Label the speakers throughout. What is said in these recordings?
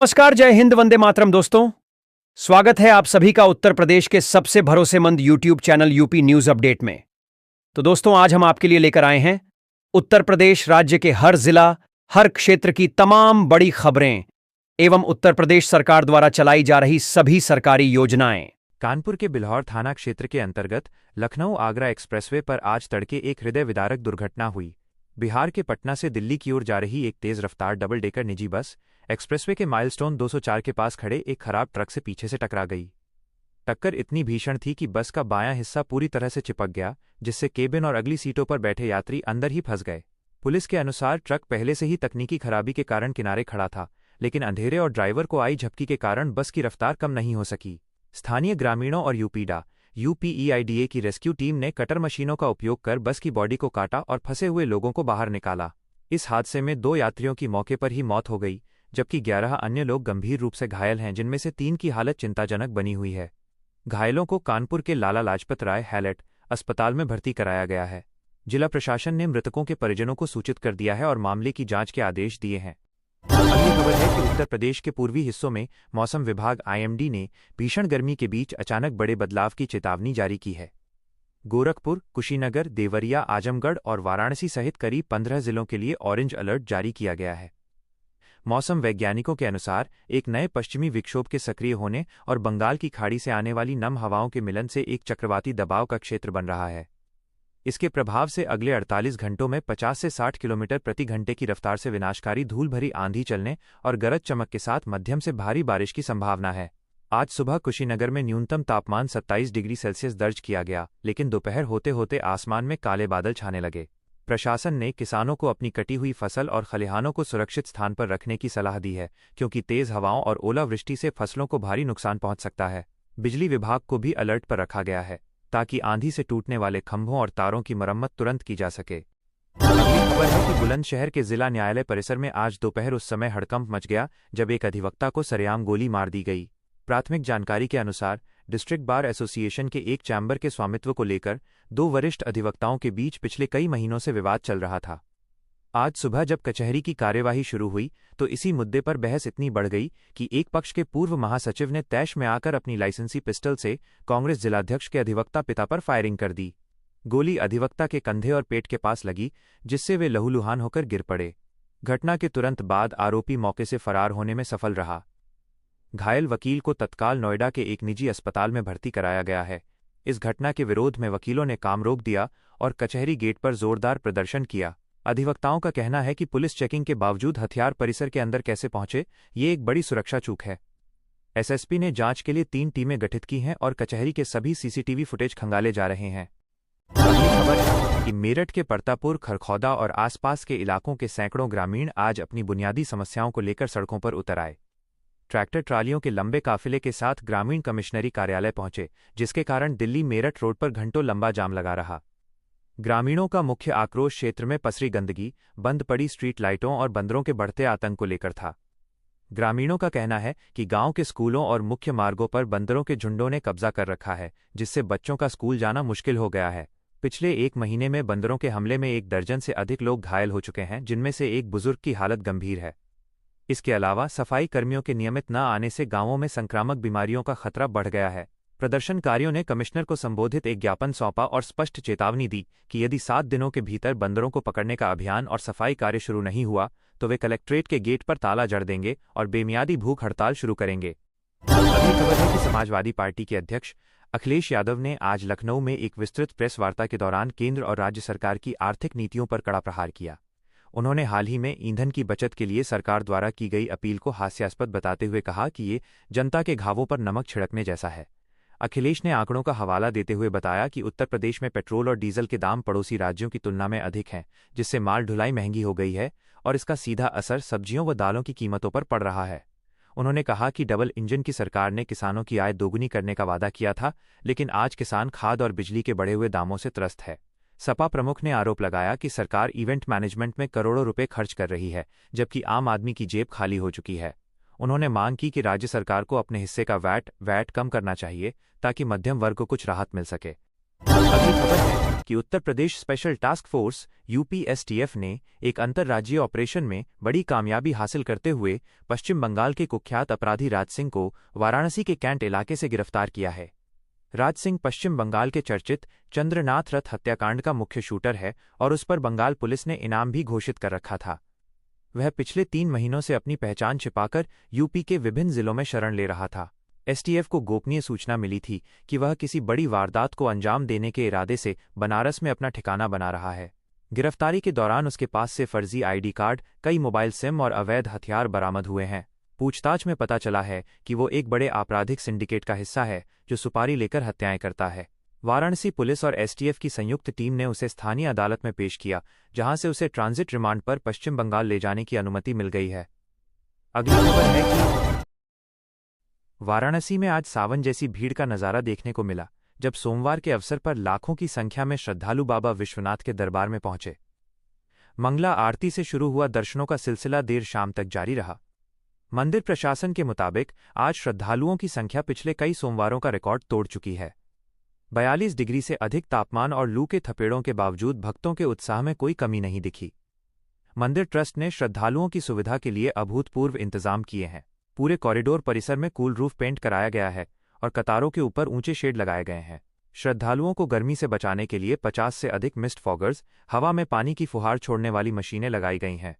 Speaker 1: नमस्कार, जय हिंद, वंदे मातरम। दोस्तों, स्वागत है आप सभी का उत्तर प्रदेश के सबसे भरोसेमंद YouTube channel UP news update में। तो दोस्तों, आज हम आपके लिए लेकर आए हैं उत्तर प्रदेश राज्य के हर जिला, हर क्षेत्र की तमाम बड़ी खबरें एवं उत्तर प्रदेश सरकार द्वारा चलाई जा रही सभी सरकारी योजनाएं।
Speaker 2: कानपुर के बिल्हौर थाना क्षेत्र के अंतर्गत लखनऊ आगरा एक्सप्रेसवे पर आज तड़के एक हृदय विदारक दुर्घटना हुई। बिहार के पटना से दिल्ली की ओर जा रही एक तेज रफ्तार डबल डेकर निजी बस एक्सप्रेसवे के माइलस्टोन 204 के पास खड़े एक खराब ट्रक से पीछे से टकरा गई। टक्कर इतनी भीषण थी कि बस का बायां हिस्सा पूरी तरह से चिपक गया, जिससे केबिन और अगली सीटों पर बैठे यात्री अंदर ही फंस गए। पुलिस के अनुसार ट्रक पहले से ही तकनीकी खराबी के कारण किनारे खड़ा था, लेकिन अंधेरे और ड्राइवर को आई झपकी के कारण बस की रफ्तार कम नहीं हो सकी। स्थानीय ग्रामीणों और यूपीईआईडीए की रेस्क्यू टीम ने कटर मशीनों का उपयोग कर बस की बॉडी को काटा और फंसे हुए लोगों को बाहर निकाला। इस हादसे में 2 यात्रियों की मौके पर ही मौत हो गई, जबकि 11 अन्य लोग गंभीर रूप से घायल हैं, जिनमें से 3 की हालत चिंताजनक बनी हुई है। घायलों को कानपुर के लाला लाजपत राय हैलेट अस्पताल में भर्ती कराया गया है। जिला प्रशासन ने मृतकों के परिजनों को सूचित कर दिया है और मामले की जांच के आदेश दिए हैं। अगली खबर है कि उत्तर प्रदेश के पूर्वी हिस्सों में मौसम विभाग आईएमडी ने भीषण गर्मी के बीच अचानक बड़े बदलाव की चेतावनी जारी की है। गोरखपुर, कुशीनगर, देवरिया, आजमगढ़ और वाराणसी सहित करीब 15 जिलों के लिए ऑरेंज अलर्ट जारी किया गया है। मौसम वैज्ञानिकों के अनुसार एक नए पश्चिमी विक्षोभ के सक्रिय होने और बंगाल की खाड़ी से आने वाली नम हवाओं के मिलन से एक चक्रवाती दबाव का क्षेत्र बन रहा है। इसके प्रभाव से अगले 48 घंटों में 50 से 60 किलोमीटर प्रति घंटे की रफ्तार से विनाशकारी धूल भरी आंधी चलने और गरज चमक के साथ मध्यम से भारी बारिश की संभावना है। आज सुबह कुशीनगर में न्यूनतम तापमान 27 डिग्री सेल्सियस दर्ज किया गया, लेकिन दोपहर होते होते आसमान में काले बादल छाने लगे। प्रशासन ने किसानों को अपनी कटी हुई फसल और खलिहानों को सुरक्षित स्थान पर रखने की सलाह दी है, क्योंकि तेज हवाओं और ओलावृष्टि से फसलों को भारी नुकसान पहुंच सकता है। बिजली विभाग को भी अलर्ट पर रखा गया है, ताकि आंधी से टूटने वाले खंभों और तारों की मरम्मत तुरंत की जा सके। अगली खबर है कि बुलंदशहर के जिला न्यायालय परिसर में आज दोपहर उस समय हड़कंप मच गया जब एक अधिवक्ता को सरेआम गोली मार दी गई। प्राथमिक जानकारी के अनुसार डिस्ट्रिक्ट बार एसोसिएशन के एक चैम्बर के स्वामित्व को लेकर 2 वरिष्ठ अधिवक्ताओं के बीच पिछले कई महीनों से विवाद चल रहा था। आज सुबह जब कचहरी की कार्यवाही शुरू हुई तो इसी मुद्दे पर बहस इतनी बढ़ गई कि एक पक्ष के पूर्व महासचिव ने तैश में आकर अपनी लाइसेंसी पिस्टल से कांग्रेस जिलाध्यक्ष के अधिवक्ता पिता पर फायरिंग कर दी। गोली अधिवक्ता के कंधे और पेट के पास लगी, जिससे वे लहूलुहान होकर गिर पड़े। घटना के तुरंत बाद आरोपी मौके से फरार होने में सफल रहा। घायल वकील को तत्काल नोएडा के एक निजी अस्पताल में भर्ती कराया गया है। इस घटना के विरोध में वकीलों ने काम रोक दिया और कचहरी गेट पर जोरदार प्रदर्शन किया। अधिवक्ताओं का कहना है कि पुलिस चेकिंग के बावजूद हथियार परिसर के अंदर कैसे पहुंचे, ये एक बड़ी सुरक्षा चूक है। एसएसपी ने जांच के लिए 3 टीमें गठित की हैं और कचहरी के सभी सीसीटीवी फुटेज खंगाले जा रहे हैं। अगली खबर है कि मेरठ के परतापुर, खरखौदा और आसपास के इलाकों के सैकड़ों ग्रामीण आज अपनी बुनियादी समस्याओं को लेकर सड़कों पर उतर आए। ट्रैक्टर ट्रालियों के लंबे काफिले के साथ ग्रामीण कमिश्नरी कार्यालय पहुंचे, जिसके कारण दिल्ली मेरठ रोड पर घंटों लंबा जाम लगा रहा। ग्रामीणों का मुख्य आक्रोश क्षेत्र में पसरी गंदगी, बंद पड़ी स्ट्रीट लाइटों और बंदरों के बढ़ते आतंक को लेकर था। ग्रामीणों का कहना है कि गांव के स्कूलों और मुख्य मार्गों पर बंदरों के झुंडों ने कब्जा कर रखा है, जिससे बच्चों का स्कूल जाना मुश्किल हो गया है। पिछले 1 महीने में बंदरों के हमले में 1 दर्जन से अधिक लोग घायल हो चुके हैं, जिनमें से एक बुजुर्ग की हालत गंभीर है। इसके अलावा सफाई कर्मियों के नियमित न आने से गांवों में संक्रामक बीमारियों का खतरा बढ़ गया है। प्रदर्शनकारियों ने कमिश्नर को संबोधित एक ज्ञापन सौंपा और स्पष्ट चेतावनी दी कि यदि 7 दिनों के भीतर बंदरों को पकड़ने का अभियान और सफाई कार्य शुरू नहीं हुआ तो वे कलेक्ट्रेट के गेट पर ताला जड़ देंगे और बेमियादी भूख हड़ताल शुरू करेंगे। अगली खबर है कि समाजवादी पार्टी के अध्यक्ष अखिलेश यादव ने आज लखनऊ में एक विस्तृत प्रेस वार्ता के दौरान केंद्र और राज्य सरकार की आर्थिक नीतियों पर कड़ा प्रहार किया। उन्होंने हाल ही में ईंधन की बचत के लिए सरकार द्वारा की गई अपील को हास्यास्पद बताते हुए कहा कि ये जनता के घावों पर नमक छिड़कने जैसा है। अखिलेश ने आंकड़ों का हवाला देते हुए बताया कि उत्तर प्रदेश में पेट्रोल और डीजल के दाम पड़ोसी राज्यों की तुलना में अधिक हैं, जिससे माल ढुलाई महंगी हो गई है और इसका सीधा असर सब्जियों व दालों की कीमतों पर पड़ रहा है। उन्होंने कहा कि डबल इंजन की सरकार ने किसानों की आय दोगुनी करने का वादा किया था, लेकिन आज किसान खाद और बिजली के बढ़े हुए दामों से त्रस्त है। सपा प्रमुख ने आरोप लगाया कि सरकार इवेंट मैनेजमेंट में करोड़ों रुपए खर्च कर रही है, जबकि आम आदमी की जेब खाली हो चुकी है। उन्होंने मांग की कि राज्य सरकार को अपने हिस्से का वैट कम करना चाहिए, ताकि मध्यम वर्ग को कुछ राहत मिल सके। अगली खबर है कि Uttar Pradesh special task force (UPSTF) ने एक अंतर्राज्यीय ऑपरेशन में बड़ी कामयाबी हासिल करते हुए पश्चिम बंगाल के कुख्यात अपराधी राज सिंह को वाराणसी के कैंट इलाके से गिरफ्तार किया है। राज सिंह पश्चिम बंगाल के चर्चित चंद्रनाथ रथ हत्याकांड का मुख्य शूटर है और उस पर बंगाल पुलिस ने इनाम भी घोषित कर रखा था। वह पिछले 3 महीनों से अपनी पहचान छिपाकर यूपी के विभिन्न जिलों में शरण ले रहा था। एसटीएफ को गोपनीय सूचना मिली थी कि वह किसी बड़ी वारदात को अंजाम देने के इरादे से बनारस में अपना ठिकाना बना रहा है। गिरफ्तारी के दौरान उसके पास से फर्जी आईडी कार्ड, कई मोबाइल सिम और अवैध हथियार बरामद हुए हैं। पूछताछ में पता चला है कि वो एक बड़े आपराधिक सिंडिकेट का हिस्सा है जो सुपारी लेकर हत्याएं करता है। वाराणसी पुलिस और एसटीएफ की संयुक्त टीम ने उसे स्थानीय अदालत में पेश किया, जहां से उसे ट्रांजिट रिमांड पर पश्चिम बंगाल ले जाने की अनुमति मिल गई है। अगली खबर है कि वाराणसी में आज सावन जैसी भीड़ का नजारा देखने को मिला, जब सोमवार के अवसर पर लाखों की संख्या में श्रद्धालु बाबा विश्वनाथ के दरबार में पहुंचे। मंगला आरती से शुरू हुआ दर्शनों का सिलसिला देर शाम तक जारी रहा। मंदिर प्रशासन के मुताबिक आज श्रद्धालुओं की संख्या पिछले कई सोमवारों का रिकॉर्ड तोड़ चुकी है। 42 डिग्री से अधिक तापमान और लू के थपेड़ों के बावजूद भक्तों के उत्साह में कोई कमी नहीं दिखी। मंदिर ट्रस्ट ने श्रद्धालुओं की सुविधा के लिए अभूतपूर्व इंतजाम किए हैं। पूरे कॉरिडोर परिसर में कूल रूफ पेंट कराया गया है और कतारों के ऊपर ऊंचे शेड लगाए गए हैं। श्रद्धालुओं को गर्मी से बचाने के लिए 50 से अधिक मिस्ट फॉगर्स, हवा में पानी की फुहार छोड़ने वाली मशीनें लगाई गई हैं।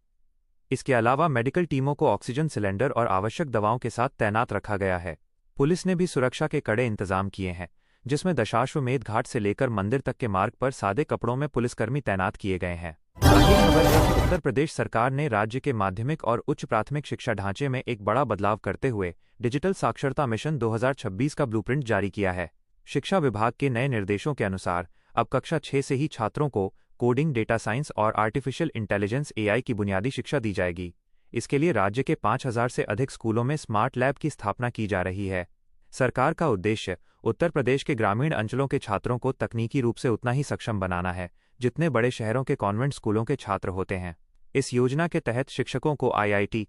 Speaker 2: इसके अलावा मेडिकल टीमों को ऑक्सीजन सिलेंडर और आवश्यक दवाओं के साथ तैनात रखा गया है। पुलिस ने भी सुरक्षा के कड़े इंतजाम किए हैं, जिसमें दशाश्वमेध घाट से लेकर मंदिर तक के मार्ग पर सादे कपड़ों में पुलिसकर्मी तैनात किए गए हैं। अगली खबर है कि उत्तर प्रदेश सरकार ने राज्य के माध्यमिक और उच्च प्राथमिक शिक्षा ढांचे में एक बड़ा बदलाव करते हुए डिजिटल साक्षरता मिशन 2026 का ब्लूप्रिंट जारी किया है। शिक्षा विभाग के नए निर्देशों के अनुसार अब कक्षा 6 से ही छात्रों को कोडिंग, डेटा साइंस और आर्टिफिशियल इंटेलिजेंस (एआई) की बुनियादी शिक्षा दी जाएगी। इसके लिए राज्य के 5000 से अधिक स्कूलों में स्मार्ट लैब की स्थापना की जा रही है। सरकार का उद्देश्य उत्तर प्रदेश के ग्रामीण अंचलों के छात्रों को तकनीकी रूप से उतना ही सक्षम बनाना है जितने बड़े शहरों के कॉन्वेंट स्कूलों के छात्र होते हैं। इस योजना के तहत शिक्षकों को आईआईटी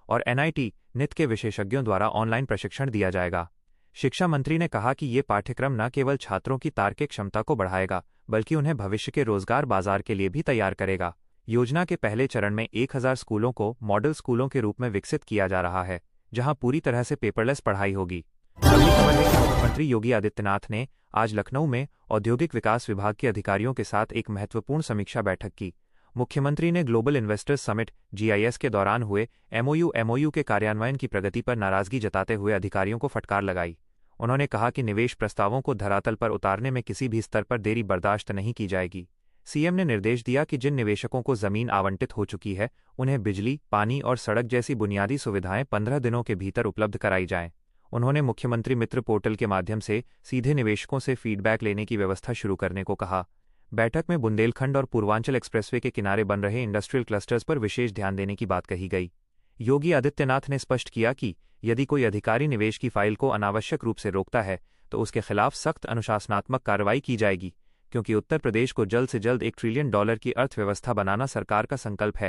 Speaker 2: और एनआईटी (NIT) के विशेषज्ञों द्वारा ऑनलाइन प्रशिक्षण दिया जाएगा। शिक्षा मंत्री ने कहा कि ये पाठ्यक्रम न केवल छात्रों की तार्किक क्षमता को बढ़ाएगा, बल्कि उन्हें भविष्य के रोजगार बाजार के लिए भी तैयार करेगा। योजना के पहले चरण में 1000 स्कूलों को मॉडल स्कूलों के रूप में विकसित किया जा रहा है, जहां पूरी तरह से पेपरलेस पढ़ाई होगी। अगली खबर है कि मुख्यमंत्री योगी आदित्यनाथ ने आज लखनऊ में औद्योगिक विकास विभाग के अधिकारियों के साथ एक महत्वपूर्ण समीक्षा बैठक की। मुख्यमंत्री ने ग्लोबल इन्वेस्टर्स समिट (GIS) के दौरान हुए MOU के कार्यान्वयन की प्रगति पर नाराजगी जताते हुए अधिकारियों को फटकार लगाई। उन्होंने कहा कि निवेश प्रस्तावों को धरातल पर उतारने में किसी भी स्तर पर देरी बर्दाश्त नहीं की जाएगी। सीएम ने निर्देश दिया कि जिन निवेशकों को जमीन आवंटित हो चुकी है, उन्हें बिजली, पानी और सड़क जैसी बुनियादी सुविधाएं 15 दिनों के भीतर उपलब्ध कराई जाएं। उन्होंने मुख्यमंत्री मित्र पोर्टल के माध्यम से सीधे निवेशकों से फीडबैक लेने की व्यवस्था शुरू करने को कहा। बैठक में बुंदेलखंड और पूर्वांचल एक्सप्रेसवे के किनारे बन रहे इंडस्ट्रियल क्लस्टर्स पर विशेष ध्यान देने की बात कही गई। योगी आदित्यनाथ ने स्पष्ट किया कि यदि कोई अधिकारी निवेश की फाइल को अनावश्यक रूप से रोकता है तो उसके खिलाफ सख्त अनुशासनात्मक कार्रवाई की जाएगी, क्योंकि उत्तर प्रदेश को जल्द से जल्द $1 ट्रिलियन की अर्थव्यवस्था बनाना सरकार का संकल्प है।